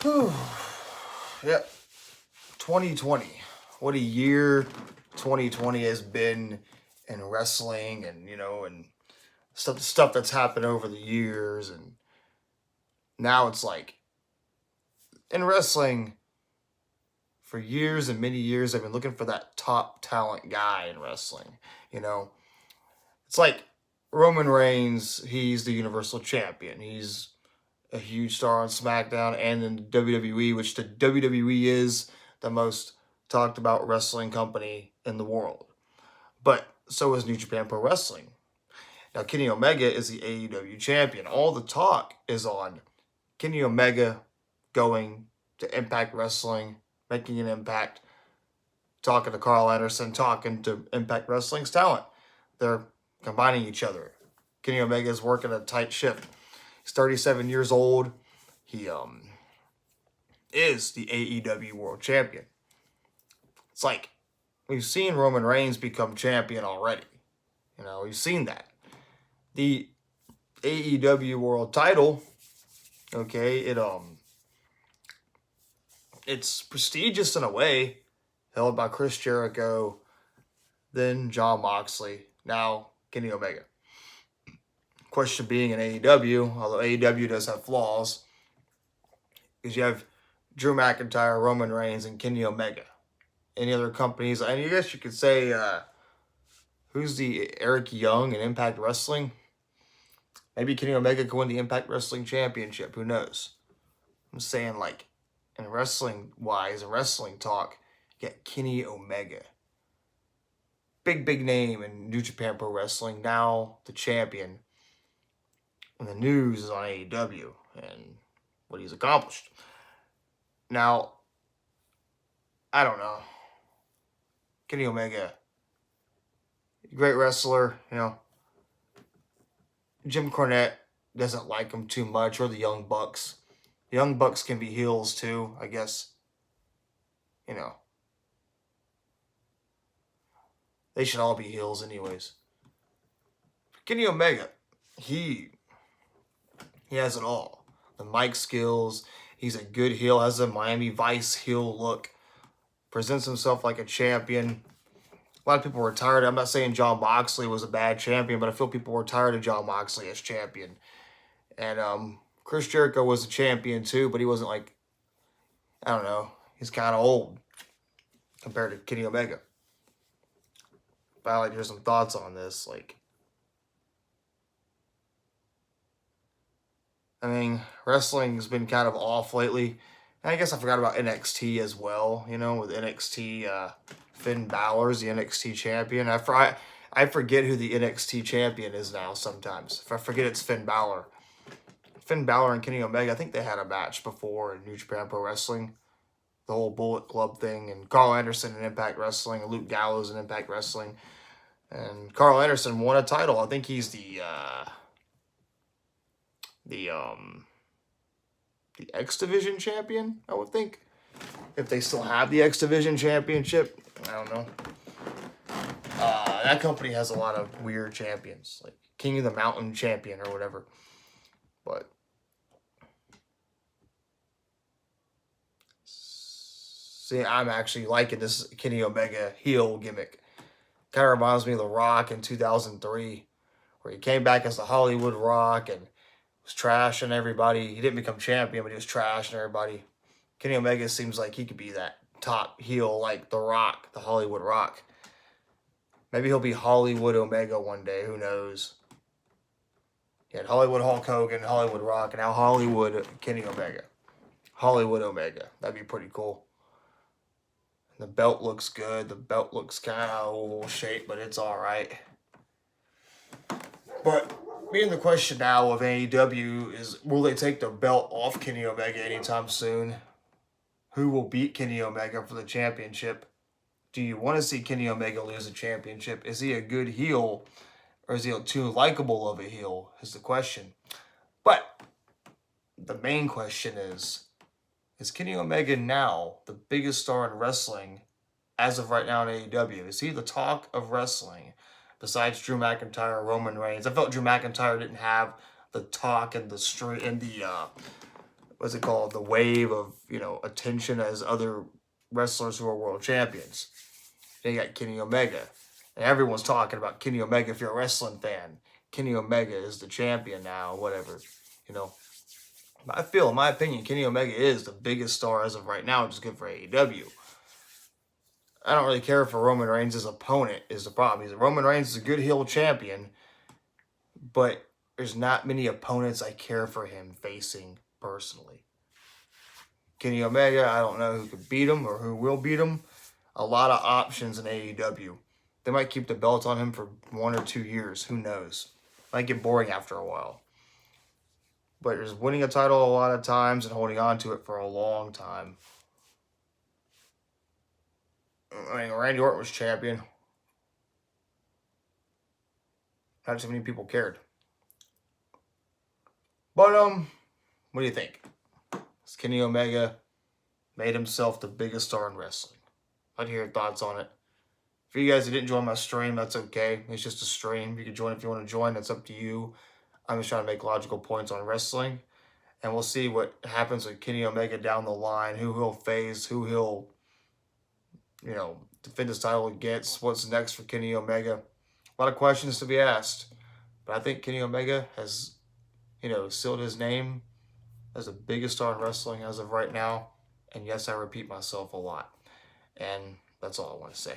Whew. Yeah, 2020. What a year 2020 has been in wrestling, and and stuff that's happened over the years. And now it's like in wrestling, for years and many years I've been looking for that top talent guy in wrestling. You know, it's like Roman Reigns, he's the Universal Champion. He's a huge star on SmackDown and in WWE, which the WWE is the most talked about wrestling company in the world. But so is New Japan Pro Wrestling. Now, Kenny Omega is the AEW champion. All the talk is on Kenny Omega going to Impact Wrestling, making an impact, talking to Carl Anderson, talking to Impact Wrestling's talent. They're combining each other. Kenny Omega is working a tight ship. He's 37 years old. He is the AEW World Champion. It's like we've seen Roman Reigns become champion already. We've seen that. The AEW World Title, okay, it's prestigious in a way, held by Chris Jericho, then Jon Moxley, now Kenny Omega. Question being in AEW, although AEW does have flaws, is you have Drew McIntyre, Roman Reigns, and Kenny Omega. Any other companies, and I guess you could say, who's the Eric Young in Impact Wrestling? Maybe Kenny Omega could win the Impact Wrestling Championship. Who knows? I'm saying, like, in wrestling wise and wrestling talk, you get Kenny Omega. Big name in New Japan Pro Wrestling, now the champion. And the news is on AEW and what he's accomplished. Now, I don't know. Kenny Omega, great wrestler, Jim Cornette doesn't like him too much, or the Young Bucks. The Young Bucks can be heels too, I guess. They should all be heels anyways. Kenny Omega, he has it all. The mic skills, he's a good heel, has a Miami Vice heel look, presents himself like a champion. A lot of people were tired. I'm not saying Jon Moxley was a bad champion, but I feel people were tired of Jon Moxley as champion. And Chris Jericho was a champion too, but he wasn't like, I don't know, he's kind of old compared to Kenny Omega. But I'd like to hear some thoughts on this. Wrestling's been kind of off lately. And I guess I forgot about NXT as well, with NXT, Finn Balor's the NXT champion. I forget who the NXT champion is now sometimes. If I forget it's Finn Balor. Finn Balor and Kenny Omega, I think they had a match before in New Japan Pro Wrestling. The whole Bullet Club thing. And Carl Anderson in Impact Wrestling. And Luke Gallows in Impact Wrestling. And Carl Anderson won a title. I think he's the X Division champion, I would think. If they still have the X Division championship, I don't know. That company has a lot of weird champions, like King of the Mountain champion or whatever. But see, I'm actually liking this Kenny Omega heel gimmick. Kind of reminds me of The Rock in 2003, where he came back as the Hollywood Rock and was trashing everybody. He didn't become champion, but he was trashing everybody. Kenny Omega seems like he could be that top heel like The Rock, the Hollywood Rock. Maybe he'll be Hollywood Omega one day. Who knows? He had Hollywood Hulk Hogan, Hollywood Rock, and now Hollywood Kenny Omega. Hollywood Omega. That'd be pretty cool. And the belt looks good. The belt looks kind of oval shaped, but it's all right. But being the question now of AEW is, will they take the belt off Kenny Omega anytime soon? Who will beat Kenny Omega for the championship? Do you want to see Kenny Omega lose a championship? Is he a good heel, or is he too likable of a heel, is the question. But the main question is Kenny Omega now the biggest star in wrestling as of right now in AEW? Is he the talk of wrestling besides Drew McIntyre, Roman Reigns? I felt Drew McIntyre didn't have the talk and the street and the what's it called, the wave of, attention as other wrestlers who are world champions. Then you got Kenny Omega. And everyone's talking about Kenny Omega if you're a wrestling fan. Kenny Omega is the champion now, whatever. I feel, in my opinion, Kenny Omega is the biggest star as of right now, which is good for AEW. I don't really care for Roman Reigns' opponent is the problem. Roman Reigns is a good heel champion, but there's not many opponents I care for him facing personally. Kenny Omega, I don't know who could beat him or who will beat him. A lot of options in AEW. They might keep the belt on him for 1 or 2 years. Who knows? Might get boring after a while. But there's winning a title a lot of times and holding on to it for a long time. I mean, Randy Orton was champion. Not so many people cared. But, what do you think? Has Kenny Omega made himself the biggest star in wrestling? I'd hear your thoughts on it. For you guys that didn't join my stream, that's okay. It's just a stream. You can join if you want to join. That's up to you. I'm just trying to make logical points on wrestling. And we'll see what happens with Kenny Omega down the line. Who he'll face. Who he'll, defend his title against. What's next for Kenny Omega. A lot of questions to be asked. But I think Kenny Omega has, sealed his name as the biggest star in wrestling as of right now. And yes, I repeat myself a lot. And that's all I want to say.